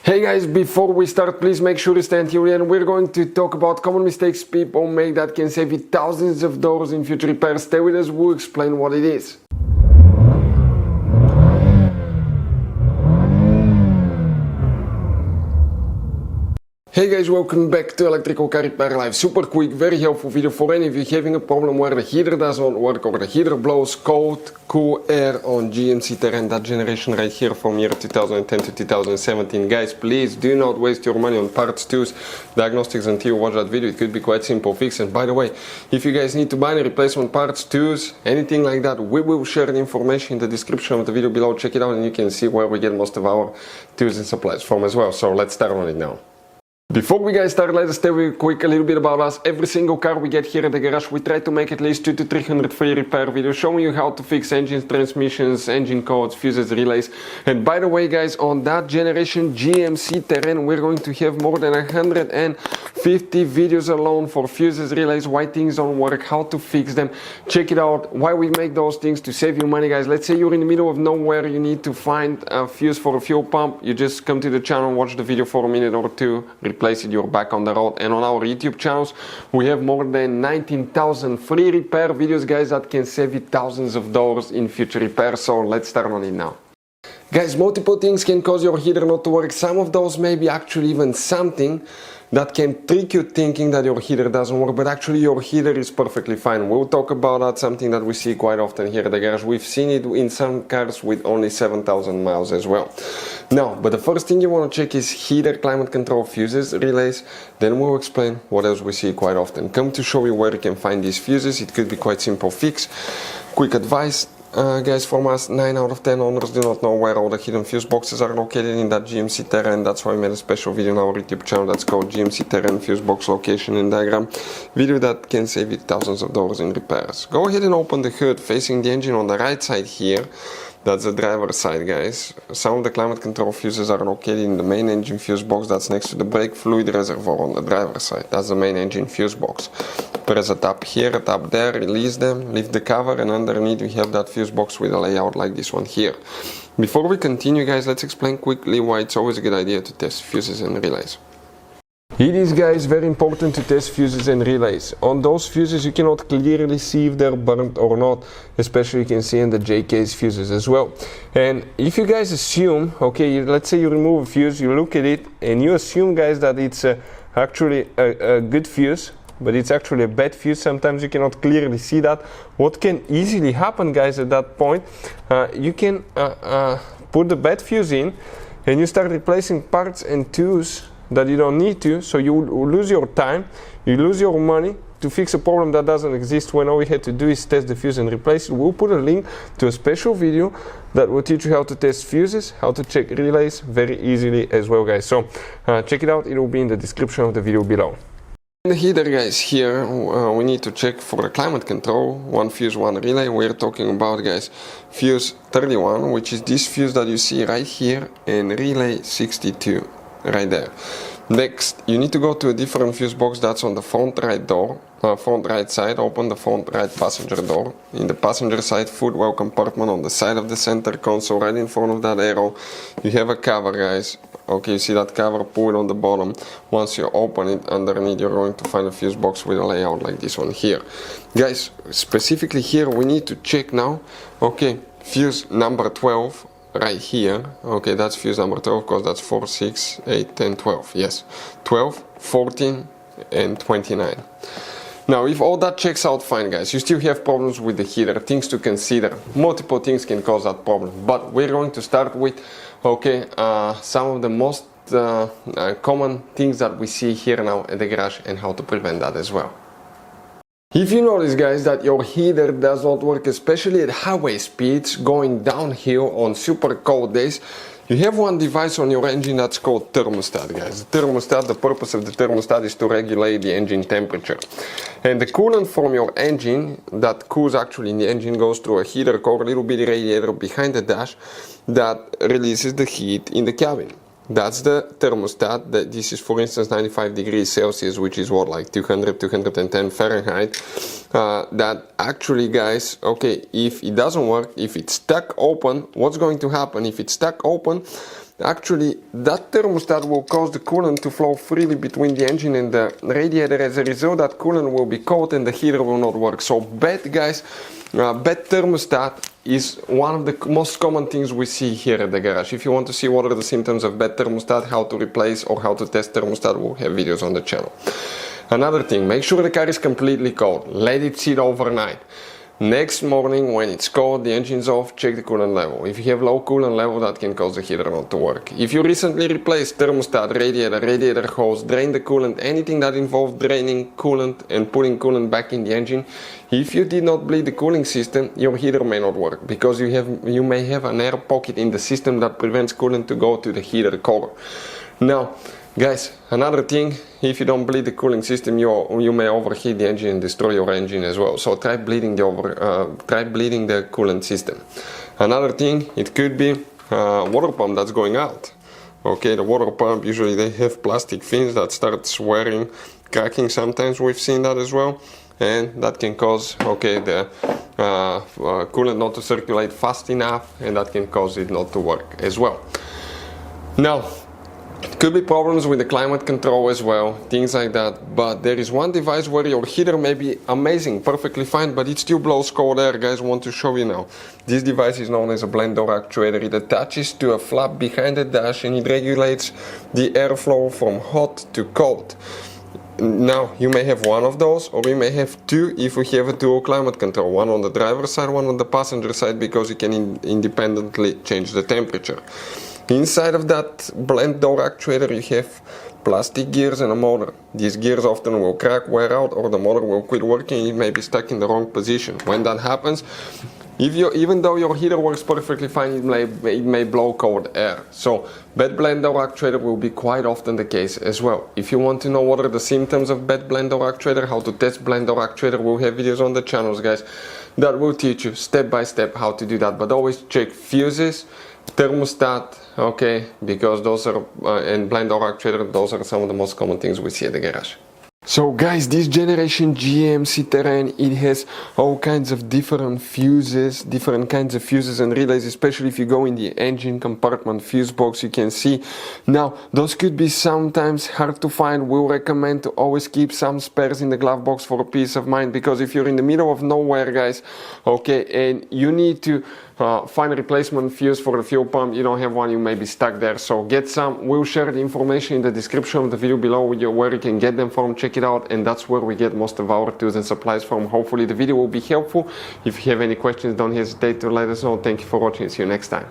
Hey guys, before we start, please make sure to stay until the end. We're going to talk about common mistakes people make that can save you thousands of dollars in future repairs. Stay with us, we'll explain what it is. Hey guys, welcome back to Electrical Car Repair Live. Super quick, very helpful video for any of you having a problem where the heater doesn't work or the heater blows cold, cool air on GMC Terrain, that generation right here from year 2010 to 2017. Guys, please do not waste your money on parts, tools, diagnostics until you watch that video. It could be quite simple fix. And by the way, if you guys need to buy any replacement parts, tools, anything like that, we will share the information in the description of the video below. Check it out and you can see where we get most of our tools and supplies from as well. So let's start on it now. Before we guys start, let us tell you quick a little bit about us. Every single car we get here at the garage, we try to make at least 200 to 300 free repair videos showing you how to fix engines, transmissions, engine codes, fuses, relays. And by the way guys, on that generation GMC Terrain, we're going to have more than 150 videos alone for fuses, relays, why things don't work, how to fix them. Check it out, why we make those things to save you money guys. Let's say you're in the middle of nowhere, you need to find a fuse for a fuel pump. You just come to the channel, watch the video for a minute or two, replace it, you're back on the road. And on our YouTube channels we have more than 19,000 free repair videos guys that can save you thousands of dollars in future repairs. So let's start on it now. Guys, multiple things can cause your heater not to work. Some of those may be actually even something that can trick you thinking that your heater doesn't work, but actually your heater is perfectly fine. We'll talk about that, something that we see quite often here at the garage. We've seen it in some cars with only 7,000 miles as well. Now, but the first thing you want to check is heater, climate control, fuses, relays. Then we'll explain what else we see quite often. Come to show you where you can find these fuses. It could be quite simple fix. Quick advice. Guys, from us, 9 out of 10 owners do not know where all the hidden fuse boxes are located in that GMC Terrain. That's why we made a special video on our YouTube channel that's called GMC Terrain Fuse Box Location and Diagram. Video that can save you thousands of dollars in repairs. Go ahead and open the hood facing the engine on the right side here. That's the driver's side guys. Some of the climate control fuses are located in the main engine fuse box that's next to the brake fluid reservoir on the driver's side. That's the main engine fuse box. Press a tap here, a tap there, release them, lift the cover, and underneath we have that fuse box with a layout like this one here. Before we continue guys, let's explain quickly why it's always a good idea to test fuses and relays. It is guys very important to test fuses and relays. On those fuses you cannot clearly see if they're burnt or not, especially you can see in the JK's fuses as well. And if you guys assume, okay, let's say you remove a fuse, you look at it and you assume guys that it's actually a good fuse, but it's actually a bad fuse. Sometimes you cannot clearly see that. What can easily happen guys at that point, you can put the bad fuse in and you start replacing parts and tools that you don't need to, so you lose your time, you lose your money to fix a problem that doesn't exist when all we had to do is test the fuse and replace it. We'll put a link to a special video that will teach you how to test fuses, how to check relays very easily as well guys. So check it out, it will be in the description of the video below. In the heater guys here we need to check for the climate control, one fuse, one relay. We're talking about guys fuse 31, which is this fuse that you see right here, and relay 62 right there. Next you need to go to a different fuse box that's on the front right door, front right side. Open the front right passenger door. In the passenger side footwell compartment on the side of the center console, right in front of that arrow, you have a cover guys. Okay, you see that cover, pull it on the bottom. Once you open it, underneath you're going to find a fuse box with a layout like this one here. Guys, specifically here we need to check now, okay, fuse number 12 right here. Okay, that's fuse number 12 because that's 4, 6, 8, 10, 12. Yes, 12, 14 and 29. Now if all that checks out fine guys, you still have problems with the heater, things to consider. Multiple things can cause that problem, but we're going to start with okay, some of the most common things that we see here now at the garage and how to prevent that as well. If you notice guys that your heater does not work, especially at highway speeds, going downhill on super cold days, you have one device on your engine that's called thermostat guys. The thermostat, the purpose of the thermostat is to regulate the engine temperature. And the coolant from your engine that cools actually in the engine goes through a heater core, a little bitty radiator behind the dash that releases the heat in the cabin. That's the thermostat. This is for instance 95 degrees Celsius, which is what, like 200, 210 Fahrenheit. That actually guys, okay, if it doesn't work, if it's stuck open, what's going to happen? If it's stuck open, actually that thermostat will cause the coolant to flow freely between the engine and the radiator. As a result, that coolant will be cold and the heater will not work. So bad, guys, bad thermostat is one of the most common things we see here at the garage. If you want to see what are the symptoms of bad thermostat, how to replace or how to test thermostat, we'll have videos on the channel. Another thing, make sure the car is completely cold. Let it sit overnight. Next morning when it's cold, the engine's off, check the coolant level. If you have low coolant level, that can cause the heater not to work. If you recently replaced thermostat, radiator hose, drain the coolant, anything that involves draining coolant and putting coolant back in the engine, if you did not bleed the cooling system, your heater may not work because you may have an air pocket in the system that prevents coolant to go to the heater core. Now, guys, another thing, if you don't bleed the cooling system, you may overheat the engine and destroy your engine as well. So try bleeding the coolant system. Another thing, it could be water pump that's going out. Okay, the water pump, usually they have plastic fins that start wearing, cracking. Sometimes we've seen that as well, and that can cause, okay, the coolant not to circulate fast enough, and that can cause it not to work as well. Now, could be problems with the climate control as well, things like that, but there is one device where your heater may be amazing, perfectly fine, but it still blows cold air. Guys, I want to show you now. This device is known as a blend door actuator. It attaches to a flap behind the dash and it regulates the airflow from hot to cold. Now, you may have one of those, or you may have two if you have a dual climate control, one on the driver's side, one on the passenger side, because you can independently change the temperature. Inside of that blend door actuator you have plastic gears and a motor. These gears often will crack, wear out, or the motor will quit working. It may be stuck in the wrong position. When that happens, even though your heater works perfectly fine, it may blow cold air. So bad blend door actuator will be quite often the case as well. If you want to know what are the symptoms of bad blend door actuator, how to test blend door actuator, we'll have videos on the channels, guys, that will teach you step by step how to do that. But always check fuses, thermostat, okay, because those are and blend door actuator, those are some of the most common things we see at the garage. So guys, this generation GMC Terrain, it has all kinds of different kinds of fuses and relays, especially if you go in the engine compartment fuse box, you can see. Now, those could be sometimes hard to find. We'll recommend to always keep some spares in the glove box for peace of mind, because if you're in the middle of nowhere, guys, okay, and you need to find a replacement fuse for the fuel pump, you don't have one, you may be stuck there. So get some. We'll share the information in the description of the video below where you can get them from. Check it out, and that's where we get most of our tools and supplies from. Hopefully the video will be helpful. If you have any questions, don't hesitate to let us know. Thank you for watching. See you next time.